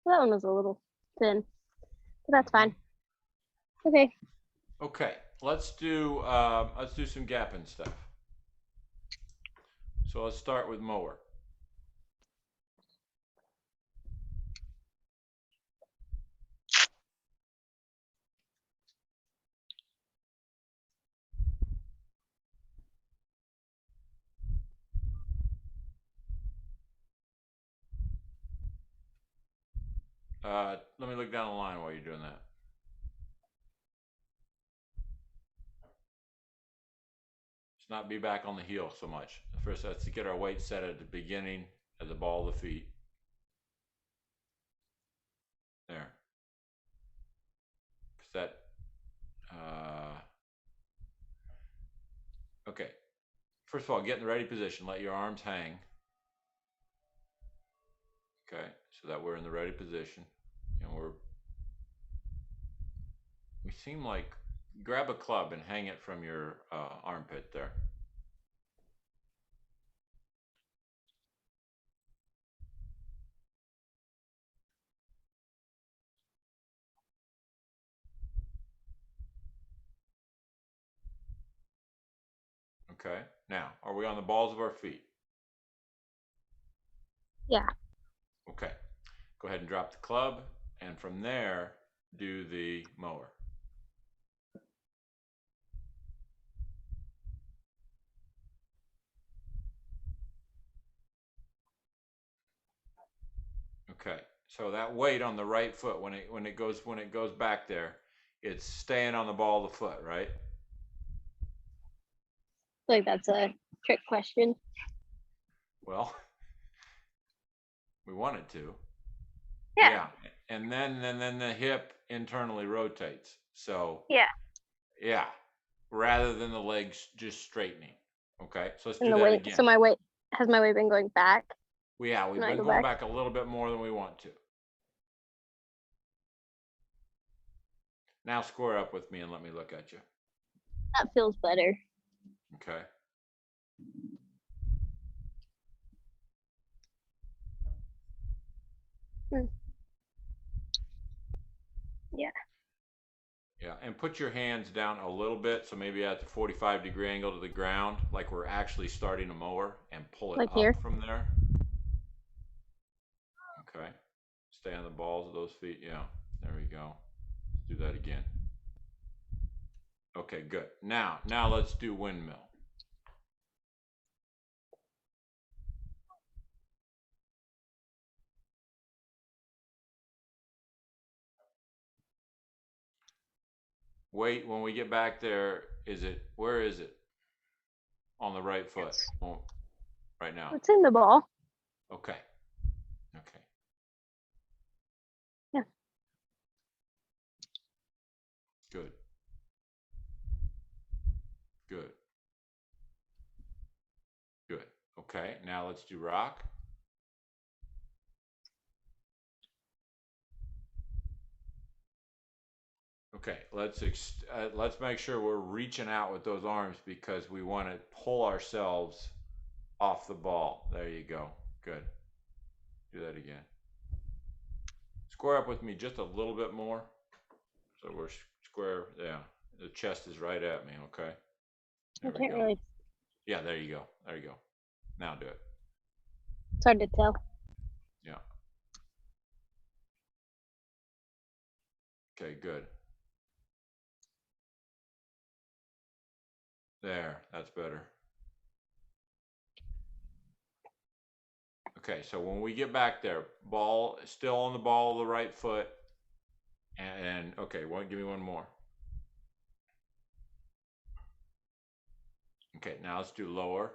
That one was a little thin, but that's fine. Okay. Okay, let's do some gapping stuff. So let's start with mower. Let me look down the line while you're doing that. Let's not be back on the heel so much. First, let's get our weight set at the beginning of the ball of the feet. There. That. Okay. First of all, get in the ready position. Let your arms hang. Okay, so that we're in the ready position, and we seem like, grab a club and hang it from your armpit there. Okay, now, are we on the balls of our feet? Yeah. Okay, go ahead and drop the club, and from there, do the mower. Okay, so that weight on the right foot, when it goes back there, it's staying on the ball of the foot, right? Like that's a trick question. Well, we want it to. Yeah. And then the hip internally rotates. So yeah, rather than the legs just straightening. Okay, so let's and do the that weight. again. So has my weight been going back? We've been going back a little bit more than we want to. Now square up with me and let me look at you. That feels better. Okay. Yeah. Yeah, and put your hands down a little bit, so maybe at the 45-degree angle to the ground, like we're actually starting a mower, and pull it Like up here? from there. Okay. Stay on the balls of those feet. Yeah, there we go. Let's do that again. Okay, good. Now let's do windmill. Weight, when we get back there, where is it? On the right foot. Oh, right now. It's in the ball. Okay. Okay. Yeah. Good. Good. Good. Okay, now let's do rock. Okay, let's make sure we're reaching out with those arms because we want to pull ourselves off the ball. There you go. Good. Do that again. Square up with me just a little bit more. So we're square. Yeah, the chest is right at me. Okay. There I can't really. Yeah, there you go. There you go. Now do it. It's hard to tell. Yeah. Okay, good. There, that's better. Okay, so when we get back there, ball still on the ball of the right foot. And okay, give me one more. Okay, now let's do lower.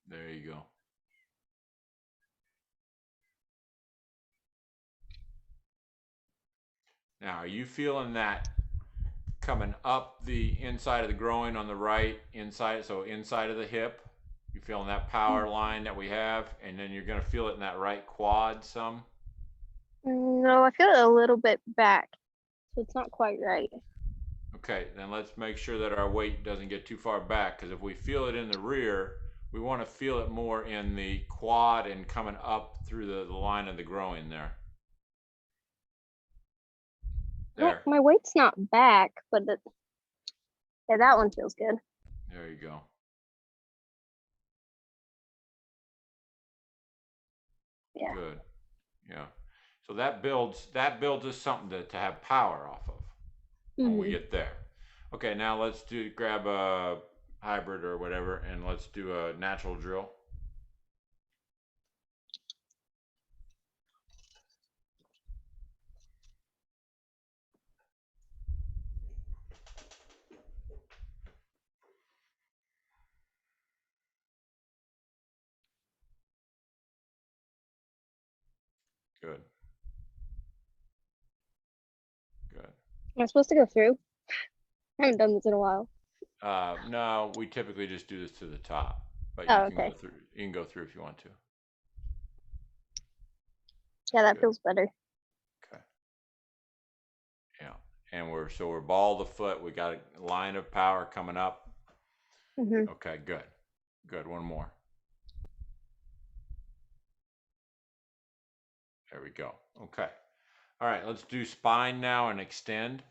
There you go. Now, are you feeling that coming up the inside of the groin on the right, inside of the hip? You feeling that power line that we have? And then you're going to feel it in that right quad some? No, I feel it a little bit back. So it's not quite right. Okay, then let's make sure that our weight doesn't get too far back, because if we feel it in the rear, We want to feel it more in the quad and coming up through the line of the groin there. Well, my weight's not back, but yeah, that one feels good. There you go. Yeah. Good. Yeah. So that builds us something to have power off of when we get there. Okay, now let's grab a hybrid or whatever, and let's do a natural drill. Good. Good. Am I supposed to go through? I haven't done this in a while. No, we typically just do this to the top, but Oh, you can okay. go through. You can go through if you want to. Yeah, that Good. feels better. Okay. Yeah, and we're ball of the foot. We got a line of power coming up. Okay, good. Good. One more. There we go. Okay. All right, let's do spine now and extend.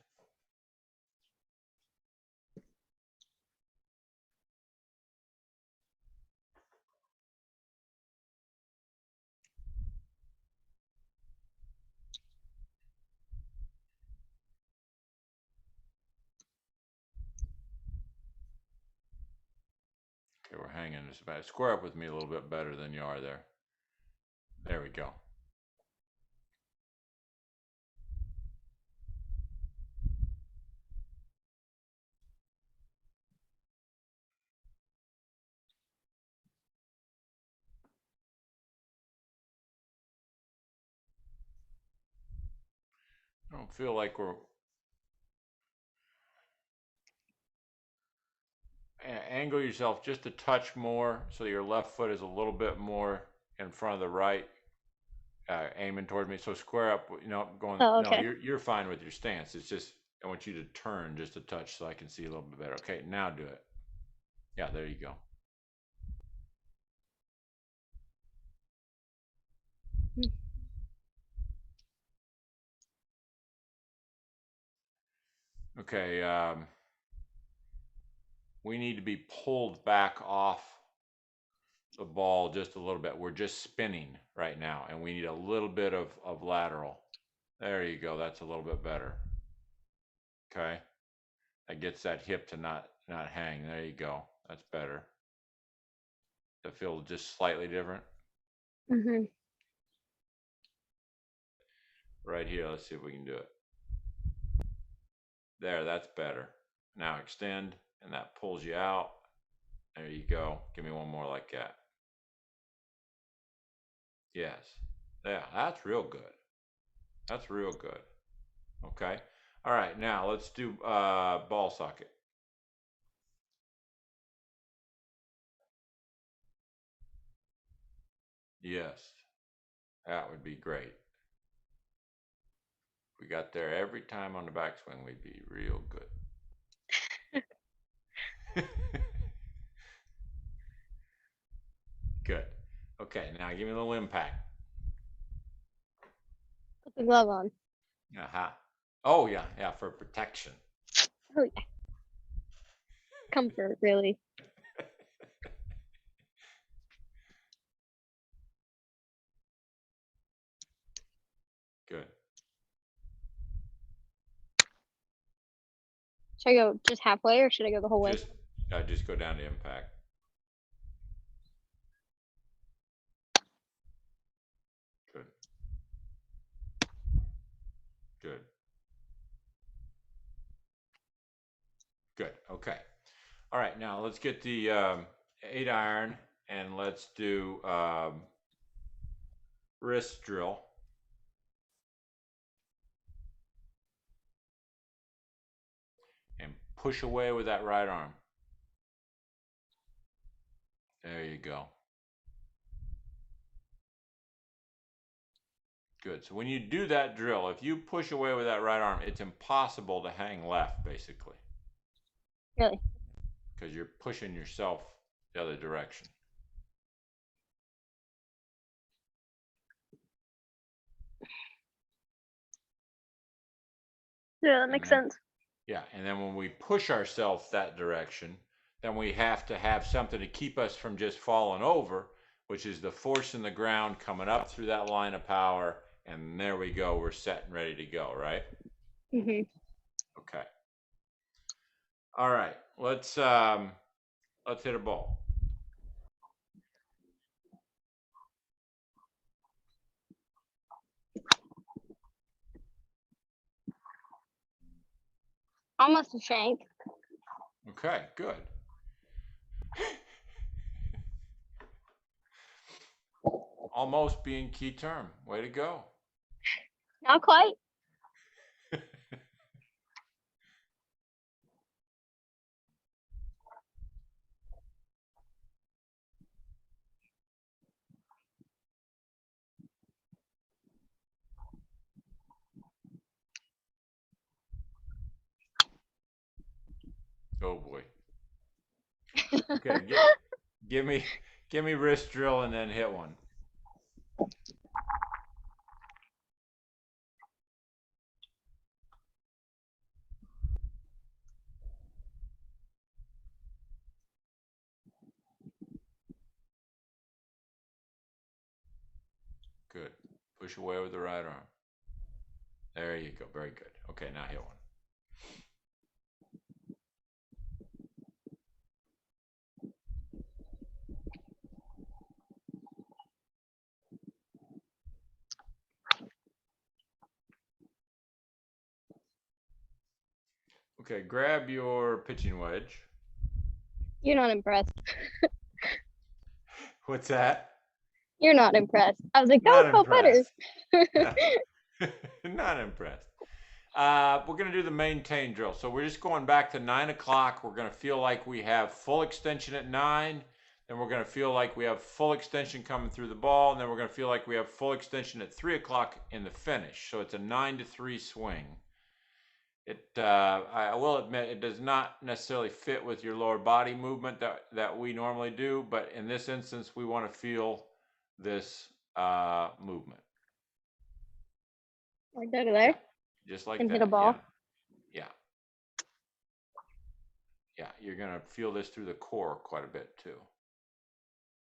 Okay, we're hanging this back. Square up with me a little bit better than you are there. There we go. I don't feel like we're angle yourself just a touch more so your left foot is a little bit more in front of the right, aiming toward me. So square up, going. Oh, okay. No, you're fine with your stance. It's just I want you to turn just a touch so I can see a little bit better. Okay, now do it. Yeah, there you go. Okay, we need to be pulled back off the ball just a little bit. We're just spinning right now, and we need a little bit of lateral. There you go. That's a little bit better. Okay, that gets that hip to not hang. There you go. That's better. That feels just slightly different. Right here. Let's see if we can do it. There, that's better. Now extend, and that pulls you out. There you go. Give me one more like that. Yes. Yeah, that's real good. That's real good. Okay. All right, now let's do ball socket. Yes, that would be great. If we got there every time on the backswing, we'd be real good. Good. Okay, now give me a little impact. Put the glove on. Oh yeah, for protection. Oh yeah. Comfort, really. Good. Should I go just halfway or should I go the whole way? Just go down to impact. Good. Good. Good. Okay. All right. Now let's get the 8-iron and let's do wrist drill. And push away with that right arm. There you go. Good. So when you do that drill, if you push away with that right arm, it's impossible to hang left, basically. Really? Because you're pushing yourself the other direction. Yeah, that makes sense. Yeah, and then when we push ourselves that direction, then we have to have something to keep us from just falling over, which is the force in the ground coming up through that line of power, and there we go. We're set and ready to go, right? Mhm. Okay. All right. Let's hit a ball. Almost a shank. Okay, good. Almost being key term. Way to go. Not quite. Oh boy. Okay, give me wrist drill and then hit one. Good. Push away with the right arm. There you go. Very good. Okay, now hit one. Okay, grab your pitching wedge. You're not impressed. What's that? You're not impressed. I was like, Not that would felt better. Not impressed. We're going to do the maintain drill. So we're just going back to 9 o'clock. We're going to feel like we have full extension at 9. Then we're going to feel like we have full extension coming through the ball. And then we're going to feel like we have full extension at 3 o'clock in the finish. So it's a 9-3 swing. I will admit, it does not necessarily fit with your lower body movement that we normally do. But in this instance, we want to feel this movement. Like that there? Yeah, just like and that. hit a ball. Yeah. Yeah, you're going to feel this through the core quite a bit too.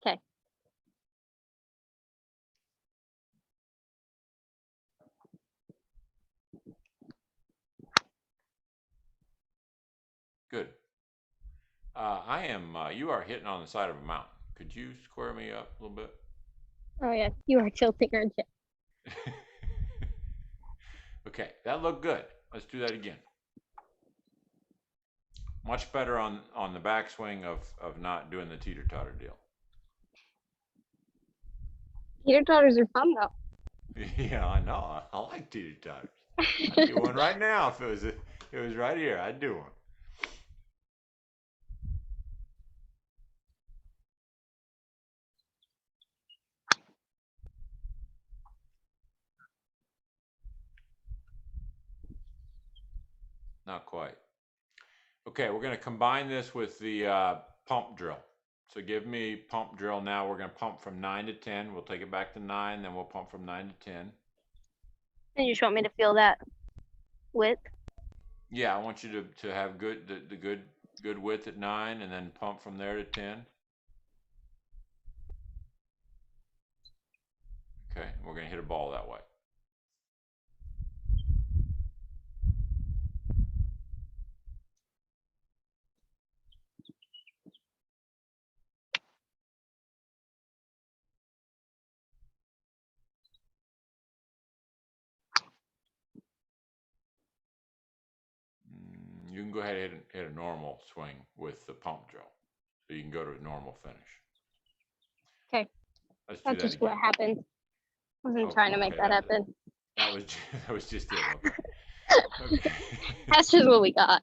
Okay. Good. You are hitting on the side of a mountain. Could you square me up a little bit? Oh yeah, you are tilting, aren't you? Okay, that looked good. Let's do that again. Much better on the backswing of not doing the teeter-totter deal. Teeter-totters are fun though. Yeah, I know. I like teeter-totters. I'd do one right now if it was right here. I'd do one. Not quite. Okay, we're going to combine this with the pump drill. So give me pump drill now. We're going to pump from 9 to 10. We'll take it back to 9, then we'll pump from 9 to 10. And you just want me to feel that width? Yeah, I want you to have the good width at 9 and then pump from there to 10. Okay, we're going to hit a ball that way. You can go ahead and hit a normal swing with the pump drill. So you can go to a normal finish. Okay. Let's do That's that just again. what happened. I wasn't trying to make that happen. That was just it. Okay. Okay. That's just what we got.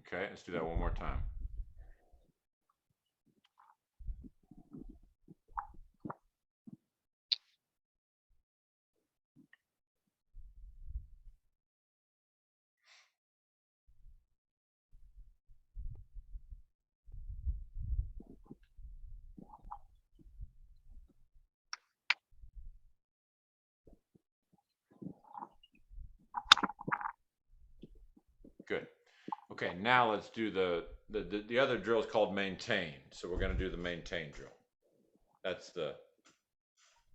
Okay, let's do that one more time. Okay, now let's do the other drill is called maintain. So we're going to do the maintain drill. That's the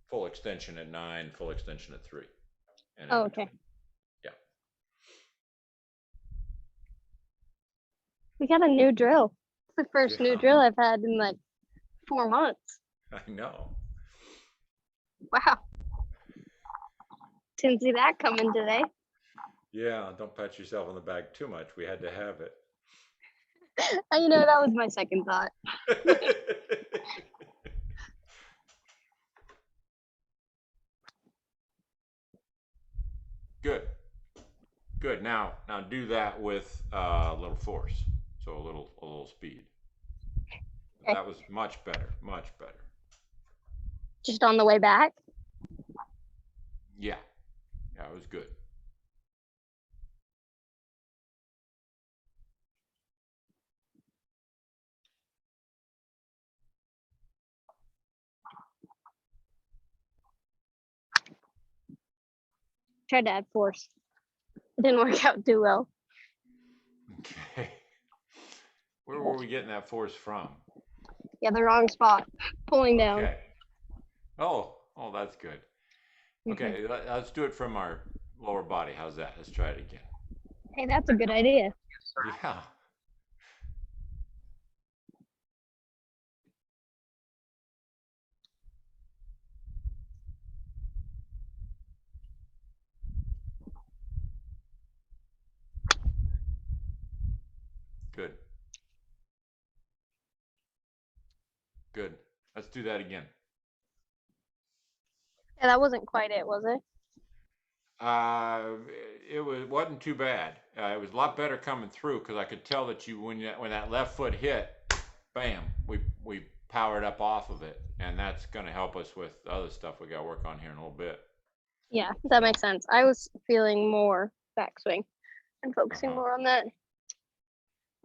full extension at 9, full extension at 3. And Oh, okay. Yeah. We got a new drill. It's the first new drill I've had in like 4 months. I know. Wow. Didn't see that coming today. Yeah, don't pat yourself on the back too much. We had to have it. You know, that was my second thought. Good. Good. Now do that with a little force. So a little speed. Okay. That was much better. Much better. Just on the way back? Yeah. Yeah, it was good. Tried to add force. It didn't work out too well. Okay. Where were we getting that force from? Yeah, the wrong spot. Pulling down. Okay. Oh, that's good. Okay, let's do it from our lower body. How's that? Let's try it again. Hey, that's a good idea. Yeah. Good. Good. Let's do that again. Yeah, that wasn't quite it, was it? It wasn't too bad. It was a lot better coming through because I could tell that when that left foot hit, bam, we powered up off of it, and that's going to help us with the other stuff we got to work on here in a little bit. Yeah, that makes sense. I was feeling more backswing and focusing more on that.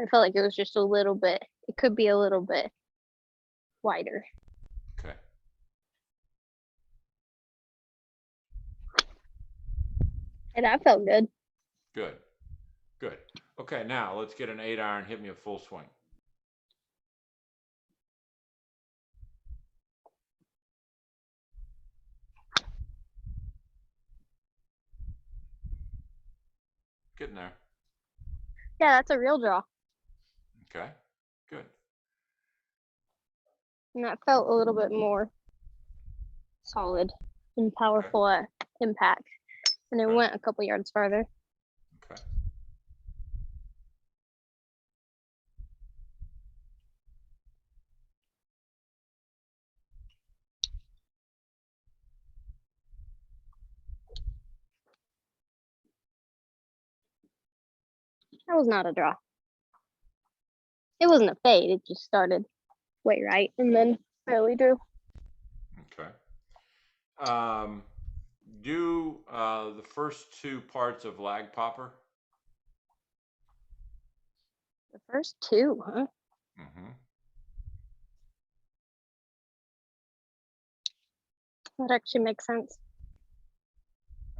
I felt like it was just a little bit. It could be a little bit wider. Okay. And that felt good. Good. Good. Okay, now let's get an 8-iron. Hit me a full swing. Getting there. Yeah, that's a real draw. Okay. Good. And that felt a little bit more solid and powerful at impact. And it went a couple yards farther. Okay. That was not a draw. It wasn't a fade. It just started way right and then barely drew. Okay. Do the first 2 parts of lag popper. The first 2, huh? Mm-hmm. That actually makes sense.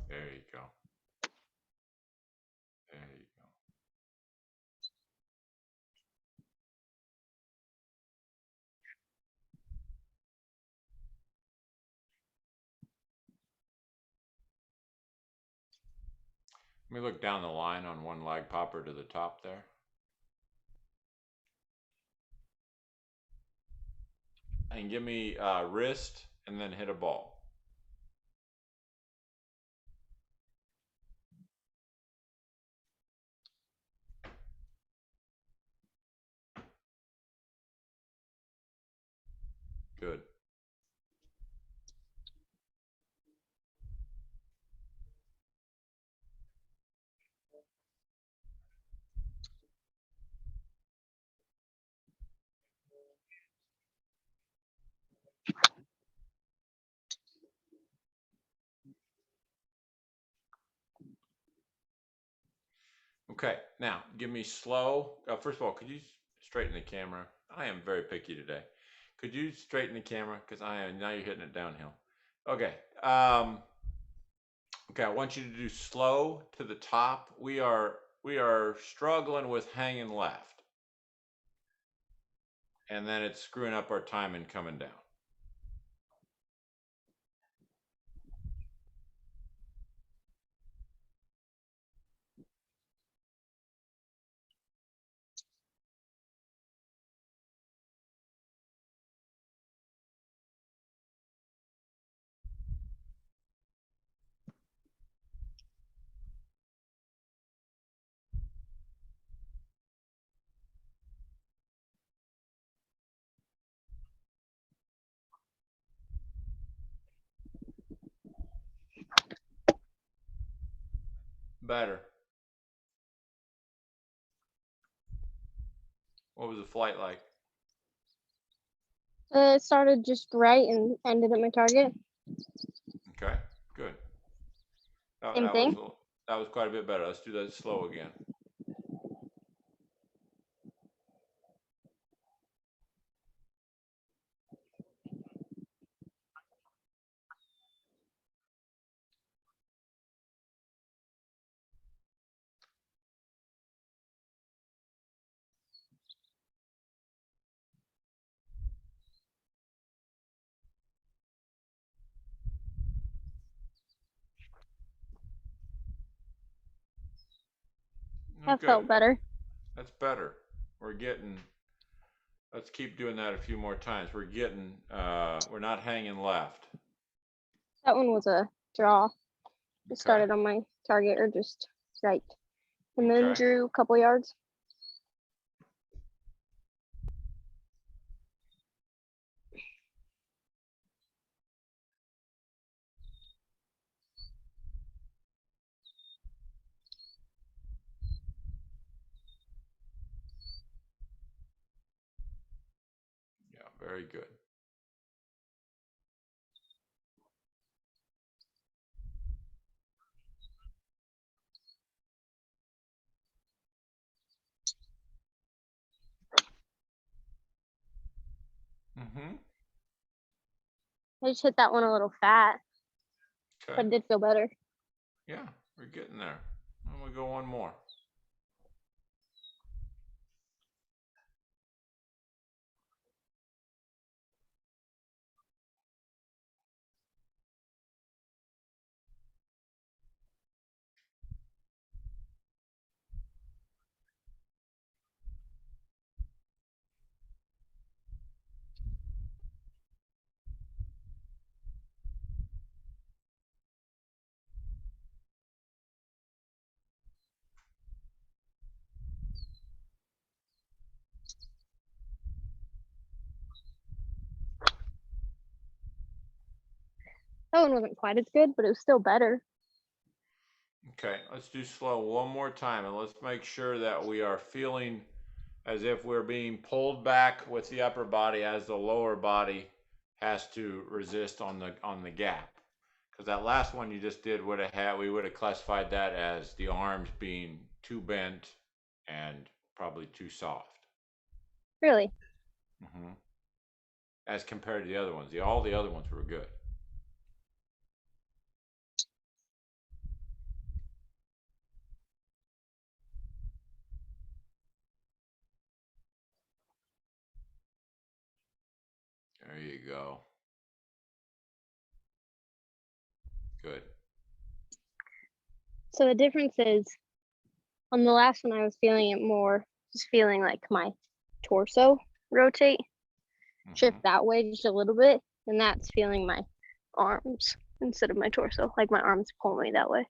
There you go. There you go. Let me look down the line on one lag popper to the top there. And give me wrist and then hit a ball. Good. Okay, now give me slow. First of all, could you straighten the camera? I am very picky today. Could you straighten the camera? Because now you're hitting it downhill. Okay. Okay, I want you to do slow to the top. We are struggling with hanging left. And then it's screwing up our timing coming down. Better. What was the flight like? It started just right and ended at my target. Okay, good. Same thing. That was quite a bit better. Let's do that slow again. That Good. felt better. That's better. Let's keep doing that a few more times. We're not hanging left. That one was a draw. It Okay. started on my target or just right. And then Okay. drew a couple yards. Yeah, very good. Mm-hmm. I just hit that one a little fat, but Okay. it did feel better. Yeah, we're getting there. And we go one more. That one wasn't quite as good, but it was still better. Okay, let's do slow one more time, and let's make sure that we are feeling as if we're being pulled back with the upper body as the lower body has to resist on the gap. Because that last one you just did we would have classified that as the arms being too bent and probably too soft. Really? Mm-hmm. As compared to the other ones, all the other ones were good. There you go. Good. So the difference is on the last one, I was feeling it more, just feeling like my torso rotate, shift that way just a little bit. And that's feeling my arms instead of my torso, like my arms pull me that way.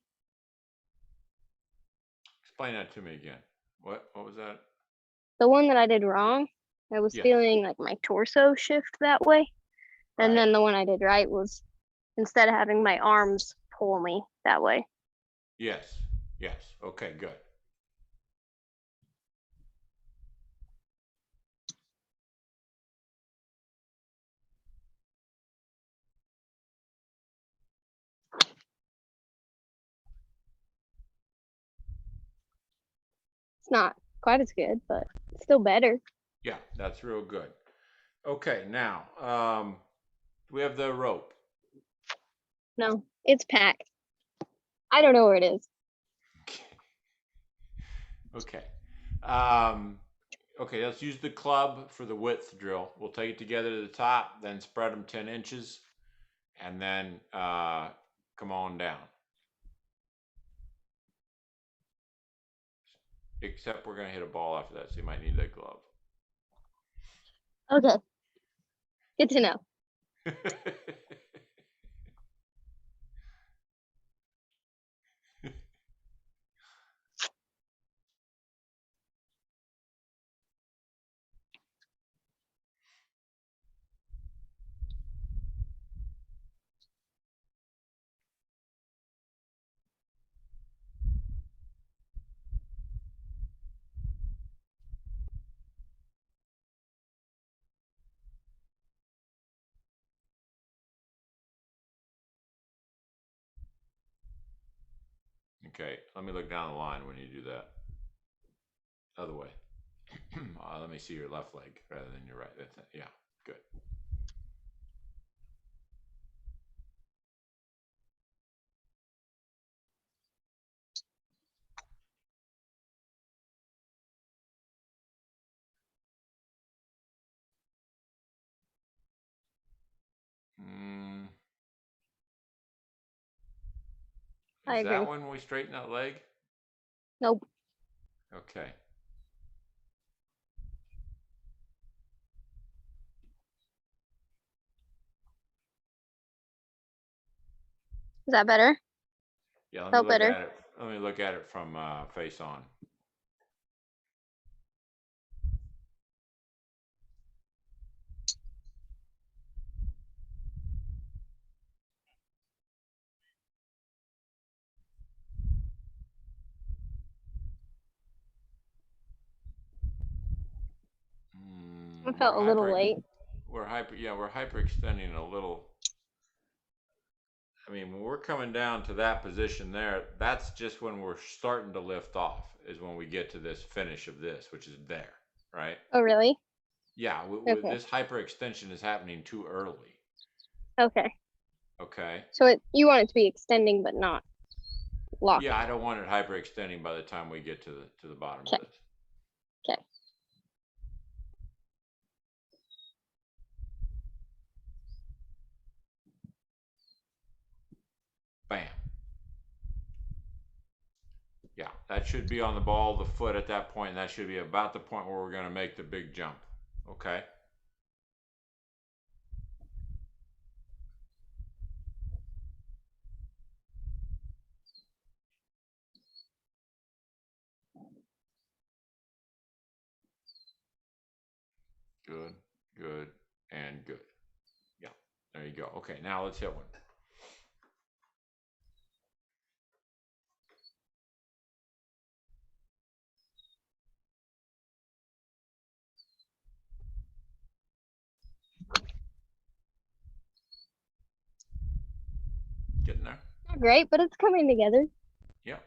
Explain that to me again. What was that? The one that I did wrong, I was feeling like my torso shift that way. And then the one I did right was instead of having my arms pull me that way. Yes. Okay, good. It's not quite as good, but it's still better. Yeah, that's real good. Okay, now, we have the rope. No, it's packed. I don't know where it is. Okay. Okay, let's use the club for the width drill. We'll take it together to the top, then spread them 10 inches, and then come on down. Except we're going to hit a ball after that, so you might need that glove. Okay. Good to know. Okay, let me look down the line when you do that. Other way. Let me see your left leg rather than your right. That's it. Yeah, good. I Is agree. that when we straighten that leg? Nope. Okay. Is that better? Yeah, let me Felt look better. at it. Let me look at it from face on. I felt a little late. We're hyperextending a little. I mean, when we're coming down to that position there, that's just when we're starting to lift off, is when we get to this finish of this, which is there, right? Oh, really? Yeah, Okay. this hyperextension is happening too early. Okay. Okay. So you want it to be extending, but not locking. Yeah, I don't want it hyperextending by the time we get to the bottom Okay. of this. Okay. Bam. Yeah, that should be on the ball of the foot at that point. And that should be about the point where we're going to make the big jump. Okay. Good, good, and good. Yeah, there you go. Okay, now let's hit one. Getting there. Not great, but it's coming together. Yep.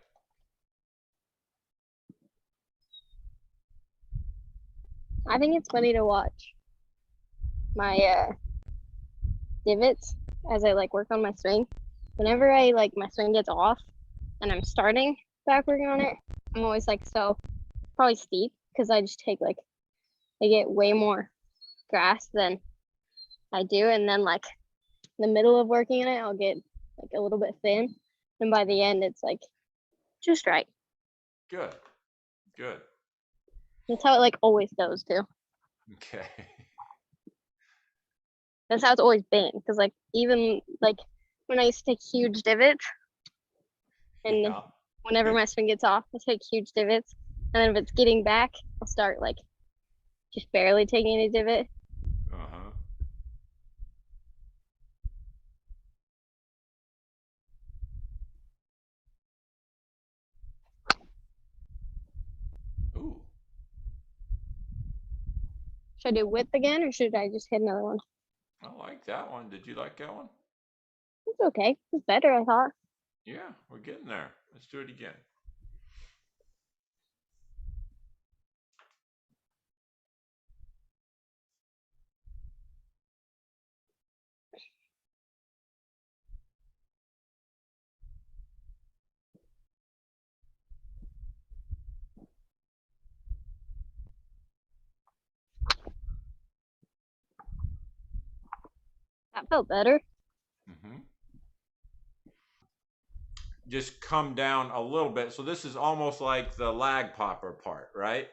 I think it's funny to watch my divots as I like work on my swing. Whenever I like my swing gets off and I'm starting back working on it, I'm always like, so probably steep because I just take like I get way more grass than I do, and then like in the middle of working on it, I'll get like a little bit thin, and by the end, it's like just right. Good. Good. That's how it like always goes too. Okay. That's how it's always been. Because like even like when I used to take huge divots, and Yeah. whenever my swing gets off, I take huge divots, and then if it's getting back, I'll start like just barely taking a divot. Uh-huh. Ooh. Should I do width again, or should I just hit another one? I like that one. Did you like that one? It's okay. It's better, I thought. Yeah, we're getting there. Let's do it again. That felt better. Just come down a little bit. So this is almost like the lag popper part, right?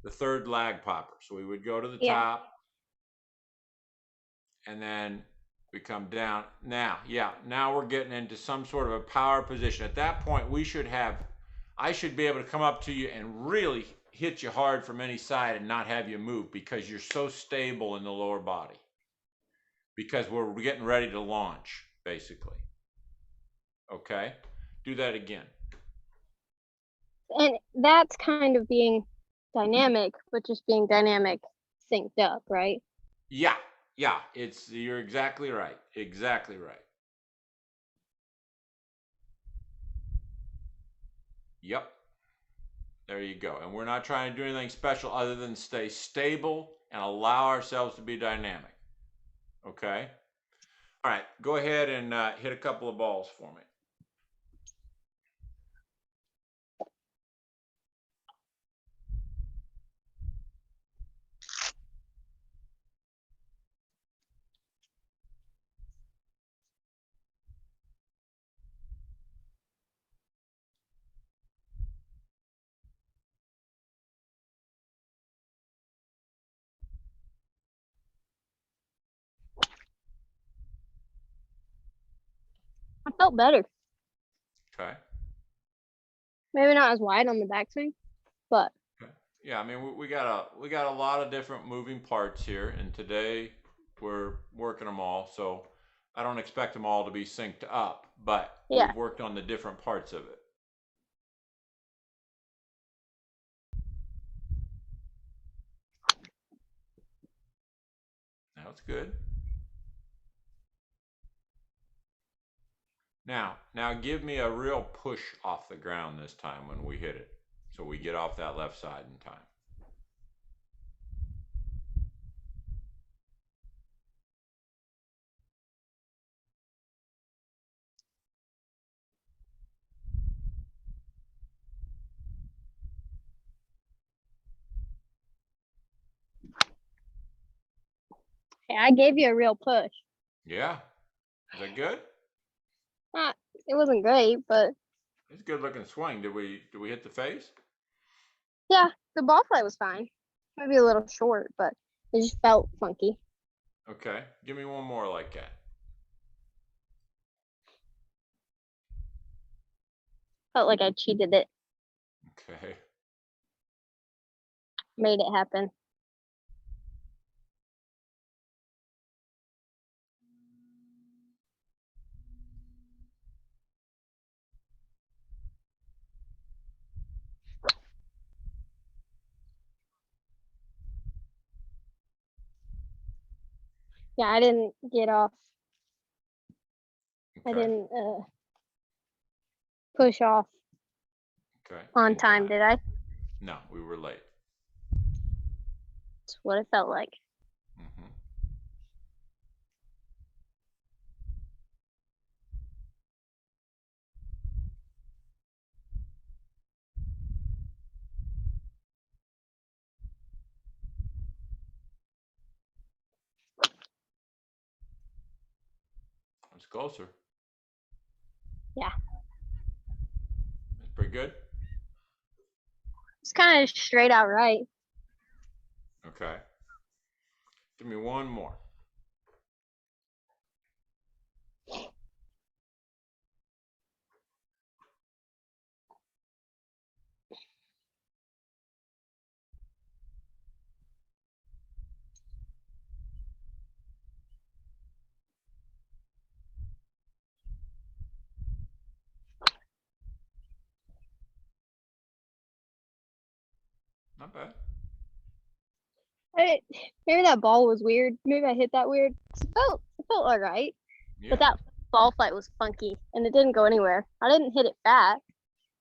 The third lag popper. So we would go to the top, and then we come down. Now we're getting into some sort of a power position. At that point, I should be able to come up to you and really hit you hard from any side and not have you move, because you're so stable in the lower body. Because we're getting ready to launch, basically. Okay? Do that again. And that's kind of being dynamic, but just being dynamic synced up, right? Yeah. You're exactly right. Exactly right. Yep. There you go. And we're not trying to do anything special other than stay stable and allow ourselves to be dynamic. Okay? All right. Go ahead and hit a couple of balls for me. I felt better. Okay. Maybe not as wide on the backswing, but yeah, I mean, we got a lot of different moving parts here, and today we're working them all. So I don't expect them all to be synced up, but we've worked on the different parts of it. That's good. Now give me a real push off the ground this time when we hit it, so we get off that left side in time. hey, I gave you a real push. Yeah. Is that good? It wasn't great, but it's a good looking swing. Did we hit the face? Yeah, the ball flight was fine. Maybe a little short, but it just felt funky. Okay, give me one more like that. Felt like I cheated it. Okay. Made it happen. Yeah, I didn't get off. Okay. I didn't push off on time, did I? No, we were late. That's what it felt like. It's closer. Yeah. It's pretty good. It's kind of straight out right. Okay. Give me one more. Not bad. Maybe that ball was weird. Maybe I hit that weird. It felt all right. Yeah. But that ball flight was funky and it didn't go anywhere. I didn't hit it fat.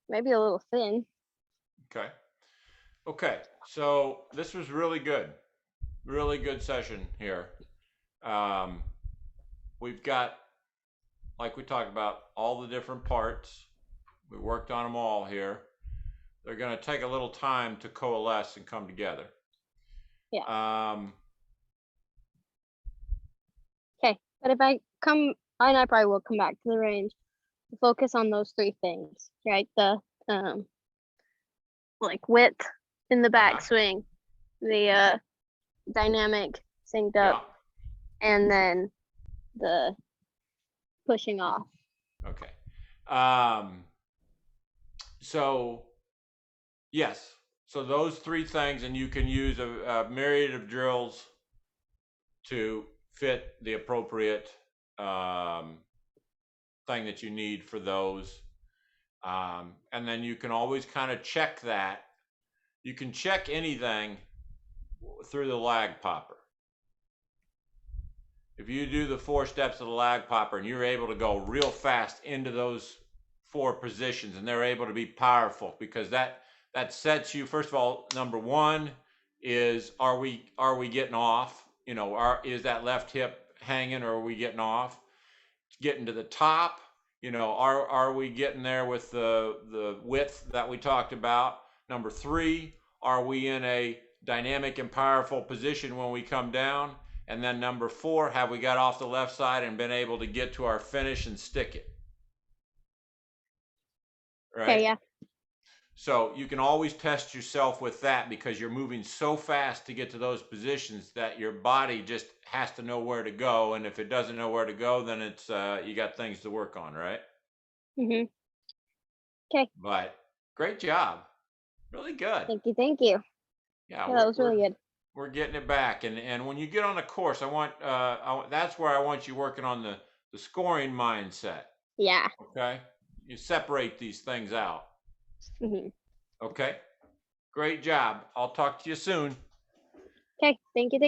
Maybe a little thin. Okay. So this was really good. Really good session here. We've got, like we talked about, all the different parts. We worked on them all here. They're going to take a little time to coalesce and come together. Yeah. Okay. But if I probably will come back to the range to focus on those 3 things, right? The like width in the backswing, the dynamic synced up, and then the pushing off. Okay. So yes. So those 3 things, and you can use a myriad of drills to fit the appropriate thing that you need for those. And then you can always kind of check that. You can check anything through the lag popper. If you do the 4 steps of the lag popper and you're able to go real fast into those 4 positions, and they're able to be powerful, because that sets you, first of all, number 1 is, are we getting off? You know, is that left hip hanging, or are we getting off? Getting to the top, you know, are we getting there with the width that we talked about? Number 3, are we in a dynamic and powerful position when we come down? And then number 4, have we got off the left side and been able to get to our finish and stick it? Right? Okay, yeah. So you can always test yourself with that, because you're moving so fast to get to those positions that your body just has to know where to go. And if it doesn't know where to go, then it's you got things to work on, right? Mhm. Okay. But great job. Really good. Thank you. Yeah, that was really good. We're getting it back. And when you get on the course, I want that's where I want you working on the scoring mindset. Yeah. Okay? You separate these things out. Mhm. Okay? Great job. I'll talk to you soon. Okay, thank you.